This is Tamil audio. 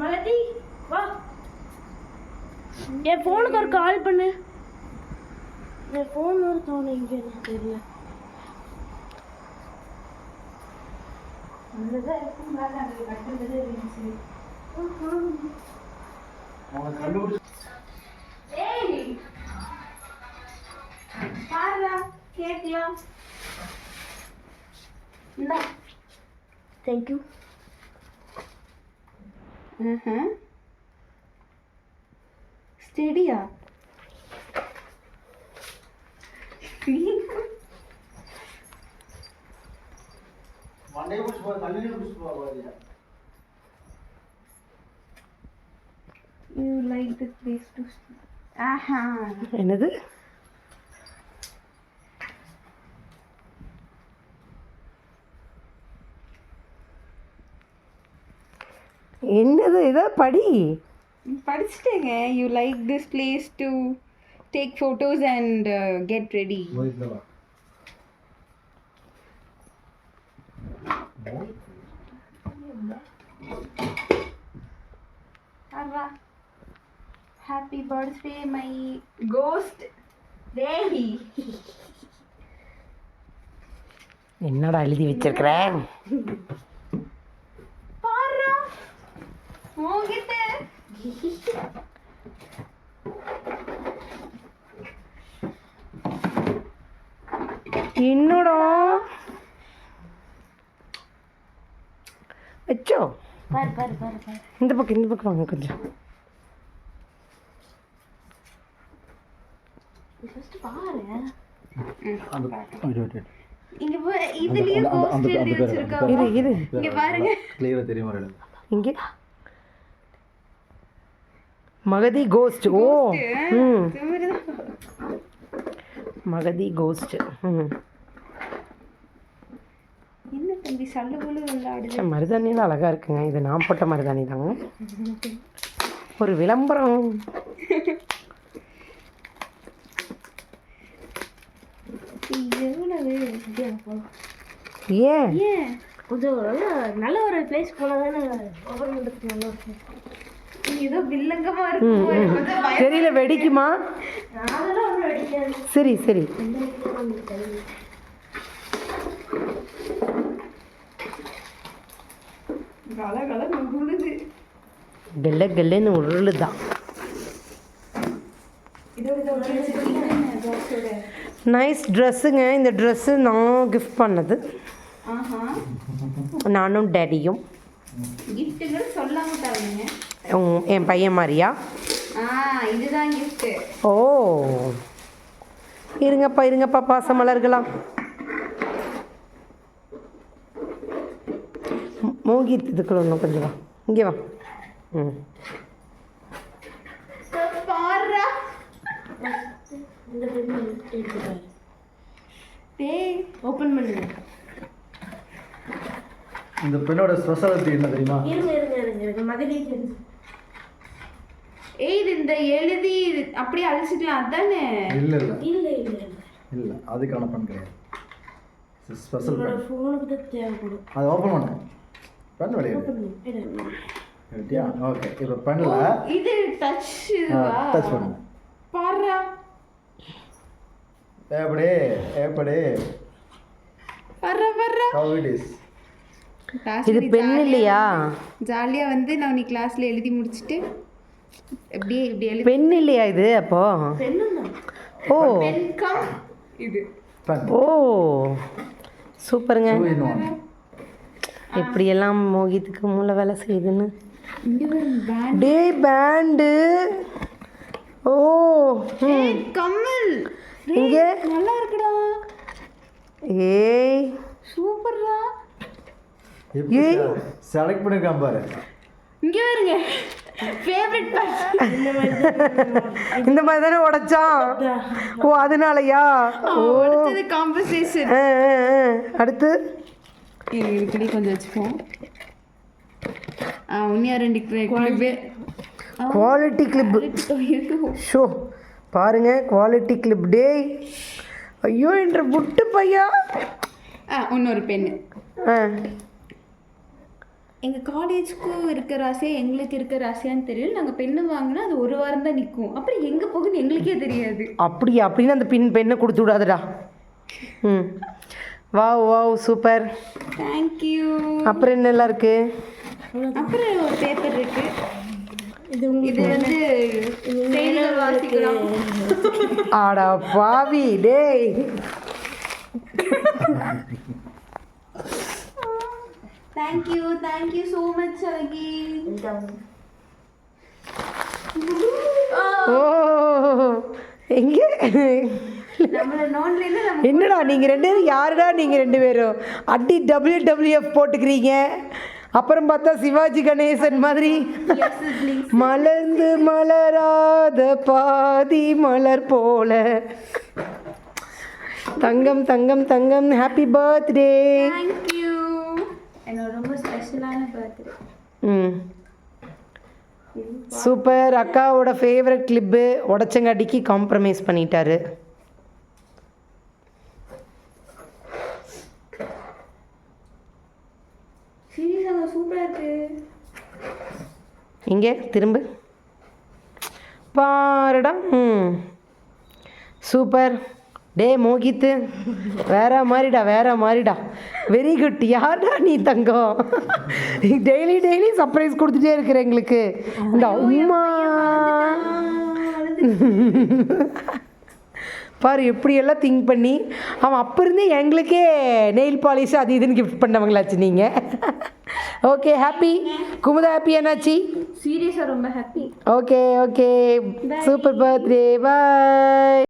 மலதி வா, என் ஃபோனுக்கு ஒரு கால் பண்ணு. என் ஃபோன் ஒரு தோணு இங்கே எனக்கு தெரியல. அங்கதான் இருக்கும் மேலே அங்கே கட்டுறதே இருந்துச்சு. ஏய் பாருடா, கேட்டியா? இந்தா, தேங்க்யூ. ஸ்டெடியா? You like this place to stay? ஆஹா, என்னது? என்னது இதை படி. படிச்சுட்டேங்க. You like this place to take photos and get ready. Happy birthday my ghost Devi. என்னடா எழுதி வச்சிருக்கிற? பாருடா மோகிட்ட. என்னடா வச்சோ? பாரு பாரு பாரு பாரு. இந்த பக்கம் வாங்க கொஞ்சம். ஃபர்ஸ்ட் பாரு. இங்க இதுலயே கோஸ்ட் எழுதி வச்சிருக்காங்க. இரு இங்க பாருங்க. கிளியரா தெரியுமா? இங்கே மகதி கோஸ்ட். ஓ மகதி கோஸ்ட். என்ன தம்பி சல்லுகுலு விளையாடுது? மருதாணியில் அழகா இருக்குங்க. இது நான் போட்ட மருதாணி தாங்க. ஒரு விளம்பரம். ஏன் ஏன் கொஞ்சம் நல்ல ஒரு பிளேஸ் போனால் தானே ஓப்பன் பண்ணுறதுக்கு நல்லா இருக்கும். ஏதோ வில்லங்கமா இருக்கு. தெரியல, வெடிக்குமா? அதெல்லாம் ஒன்றும் அடிக்காது. சரி சரி. உருளுது. கெல்லுன்னு உருளுதான். நைஸ் ட்ரெஸ்ஸுங்க. இந்த ட்ரெஸ்ஸு நான் கிஃப்ட் பண்ணது. நானும் டேடியும். கிஃப்ட்டுகள் சொல்லாம தரீங்க. என் பையன் மாதிரியா? இதுதான் கிஃப்ட்டு. ஓ இருங்கப்பா பாசம் மலர்களாம். மோகித் இதுக்குள்ள ஒன்றும் கொஞ்சம் வா, இங்கே வா. பாருடா. இந்த பெண் எடுத்துப்பாரு. டேய் ஓப்பன் பண்ணுங்க. இந்த பெண்ணோட ஸ்பெஷாலிட்டி என்ன தெரியுமா? இருங்க மகதி தெரிஞ்சு. ஏய் இது இந்த எழுதி அப்படியே அழிச்சிக்கலாம் அதானே? இல்ல அதுக்கான பெண் கிடையாது. ஸ்பெஷல் பெண். ஃபோனுக்கு தான் தேவைப்படும். அதை ஓப்பன் பண்ணு. பெண் விளையாடு. ரெடியா? ஓகே. இப்போ பெண்ல இது டச் இதுவா? டச் பண்ணு. பாருடா. எப்படி பாருடா. how it is? இது பெண் இல்லையா? ஜாலியா வந்து நான் நீ கிளாஸ்ல எழுதி முடிச்சிட்டு அப்படியே இப்படி எழுதி. பெண் இல்லையா இது? அப்போ ஓ பென் கம் இது. பெண். ஓ சூப்பருங்க. 2 in 1. இப்படியெல்லாம் மோகித்துக்கு மூளை வேலை செய்யுதுன்னு. இங்க ஒரு பேண்ட். டே பேண்டு. ஓ கம்மல். இங்கே நல்லா இருக்குடா. ஏய் சூப்பர்டா. இப்போ செலக்ட் பண்ணிருக்கான் பாரு. இங்க பாருங்க. Favourite part. இந்த மாதிரி தானே உடைச்சான். ஓ அதனாலயா? ஓ அடுத்தது காம்பன்சேஷன். அடுத்து இப்படி கொஞ்சம் வச்சுப்போம். உன்னியா 2 கிளிப்பு. Quality clip. ஷோ பாருங்க குவாலிட்டி கிளிப். டே ஐயோ என்ற புட்டு பையா. இன்னொரு பெண்ணு. எங்கள் காலேஜ்க்கும் இருக்கிற ஆசையா எங்களுக்கு இருக்கிற ஆசையான்னு தெரியல. நாங்கள் பெண்ணு வாங்கினா அது ஒரு வாரம் தான் நிற்கும், அப்புறம் எங்கே போகுன்னு எங்களுக்கே தெரியாது. அப்படியா? அப்படின்னு அந்த பெண்ணை கொடுத்து விடாதடா. ம், வாவ் வாவ், சூப்பர். தேங்க்யூ. அப்புறம் என்னெல்லாம் இருக்கு? அப்புறம் ஒரு பேப்பர் இருக்கு. இது வந்து செய்திகள் வாசிக்கலாம். ஆடா பாவி டேய். தேங்க்யூ ஸோ மச் அழகி. ஓ எங்கே நம்மள நோன்ல என்னடா நீங்கள் ரெண்டு பேரும் யாருடா? நீங்கள் ரெண்டு பேரும் அடி WWF போட்டுக்கிறீங்க. அப்புறம் பார்த்தா சிவாஜி கணேசன் மாதிரி மலர்ந்து மலராத பாதி மலர் போல. தங்கம் தங்கம் தங்கம், ஹாப்பி பர்த்டே. தேங்க்யூ. என்னோட ரொம்ப ஸ்பெஷலான பர்த்டே. ம், சூப்பர். அக்காவோட ஃபேவரட் கிளிப்பு உடச்சங்காட்டிக்கு காம்ப்ரமைஸ் பண்ணிட்டாரு. சீரியஸாக சூப்பராக இருக்கு. இங்கே திரும்ப பாருடா. ம், சூப்பர். டே மோகித்து, வேற மாதிரிடா. Very good. யார்டா நீ தங்கம்? டெய்லி சர்ப்ரைஸ் கொடுத்துட்டே இருக்கிற எங்களுக்கு. இந்த உம்மா பாரு எப்படியெல்லாம் திங்க் பண்ணி அவன் அப்போ இருந்தே எங்களுக்கே நெயில் பாலிஷ் அது இதுன்னு கிஃப்ட் பண்ணவங்களாச்சு நீங்கள். Okay, happy Kumudha. ஹாப்பி என்னாச்சு? சீரியஸாக ரொம்ப ஹாப்பி. ஓகே, சூப்பர் பர்த்டே, பாய்.